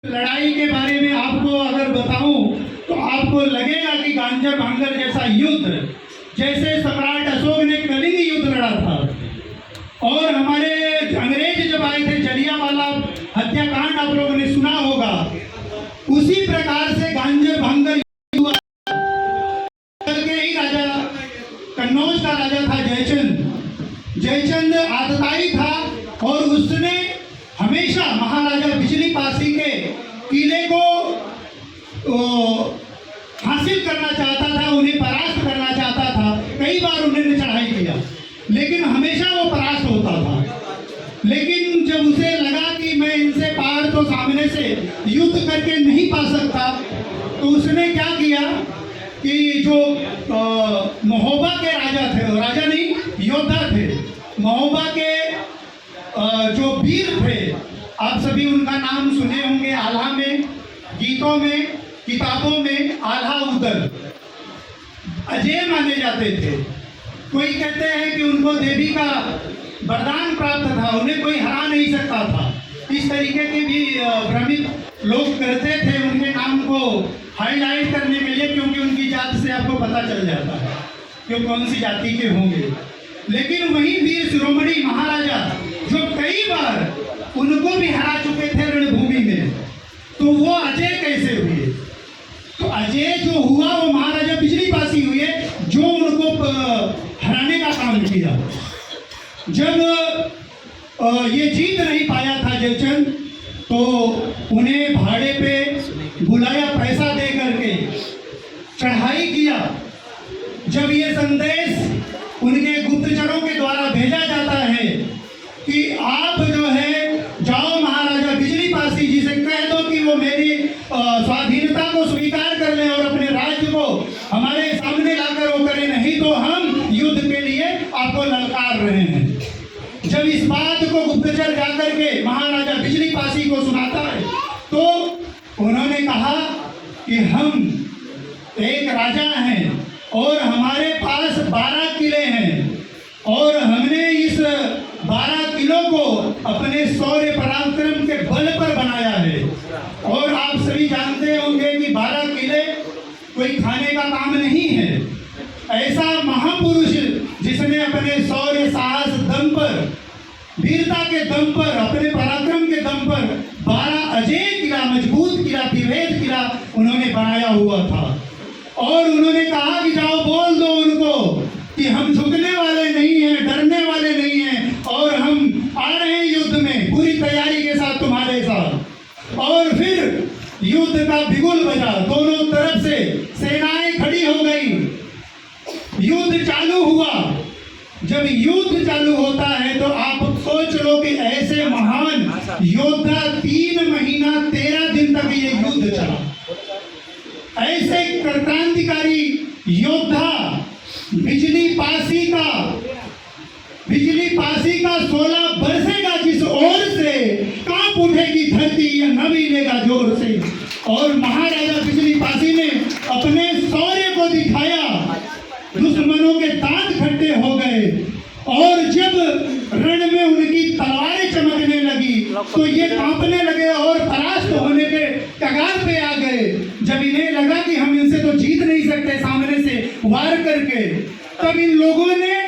लड़ाई के बारे में आपको अगर बताऊं तो आपको लगेगा कि गांजर भांगर जैसा युद्ध, जैसे सम्राट अशोक ने कलिंग युद्ध लड़ा था और हमारे अंग्रेज जब आए थे जलियांवाला हत्याकांड आप लोगों ने सुना होगा, उसी प्रकार से गांजर भांगर युद्ध के ही राजा कन्नौज का राजा था जयचंद आतताई था और उसने हमेशा महाराजा बिजली पासी के किले को हासिल करना चाहता था, उन्हें परास्त करना चाहता था। कई बार उन्होंने चढ़ाई किया लेकिन हमेशा वो परास्त होता था। लेकिन जब उसे लगा कि मैं इनसे पार तो सामने से युद्ध करके नहीं पा सकता, तो उसने क्या किया कि जो महोबा के राजा थे, राजा नहीं योद्धा थे, महोबा के जो वीर थे, आप सभी उनका नाम सुने होंगे, आल्हा में, गीतों में, किताबों में आल्हा उदल अजय माने जाते थे। कोई कहते हैं कि उनको देवी का वरदान प्राप्त था, उन्हें कोई हरा नहीं सकता था। इस तरीके के भी भ्रमित लोग करते थे उनके नाम को हाईलाइट करने के लिए, क्योंकि उनकी जात से आपको पता चल जाता है कि कौन सी जाति के होंगे। लेकिन वही वीर शिरोमणि महाराजा जो कई बार उनको भी हरा चुके थे रणभूमि में, तो वो अजय कैसे हुए? तो अजय जो हुआ वो महाराजा बिजली पासी हुए, जो उनको हराने का काम किया। जब ये जीत नहीं पाया था जयचंद, तो उन्हें भाड़े पे बुलाया, पैसा दे करके चढ़ाई किया। जब ये संदेश उनके गुप्तचरों के द्वारा भेजा जाता है कि आप जो है जाओ महाराजा बिजली पासी जी से कह दो कि वो मेरी स्वाधीनता को स्वीकार कर लें और अपने राज्य को हमारे सामने लाकर वो करें, नहीं तो हम युद्ध के लिए आपको ललकार रहे हैं। जब इस बात को गुप्तचर जाकर के महाराजा बिजली पासी को सुनाता है, तो उन्होंने कहा कि हम एक राजा हैं और हमारे पास 12 किले हैं और हमने इस 12 किलों को अपने शौर्य पराक्रम के बल पर बनाया है। और आप सभी जानते होंगे कि 12 किले कोई खाने का काम नहीं है। ऐसा महापुरुष जिसने अपने शौर्य साहस दम पर, वीरता के दम पर, अपने पराक्रम के दम पर 12 अजय किला, मजबूत किला, विभेद किला उन्होंने बनाया हुआ था। और उन्होंने कहा कि जाओ बोल दो उनको कि हम झुकने वाले नहीं हैं, डरने वाले नहीं हैं और हम आ रहे हैं युद्ध में पूरी तैयारी के साथ तुम्हारे साथ। और फिर युद्ध का बिगुल बजा, दोनों तरफ से सेनाएं खड़ी हो गई, युद्ध चालू हुआ। जब युद्ध चालू होता है तो आप सोच लो कि ऐसे महान योद्धा 3 महीना 13 दिन तक ये युद्ध चला। ऐसे क्रांतिकारी योद्धा बिजली पासी का 16 बरसेगा जिस ओर से, कांप उठेगी धरती या न मिलेगा जोर से। और महाराजा बिजली पासी ने अपने शौर्य को दिखाया, दुश्मनों के दांत खट्टे हो गए और जब रण में उनकी तलवारें चमकने लगी तो ये कांपने लगे और परास्त होने के कगार पे आ गए। जब इन्हें लगा कि हम इनसे तो जीत नहीं सकते सामने से वार करके, तब इन लोगों ने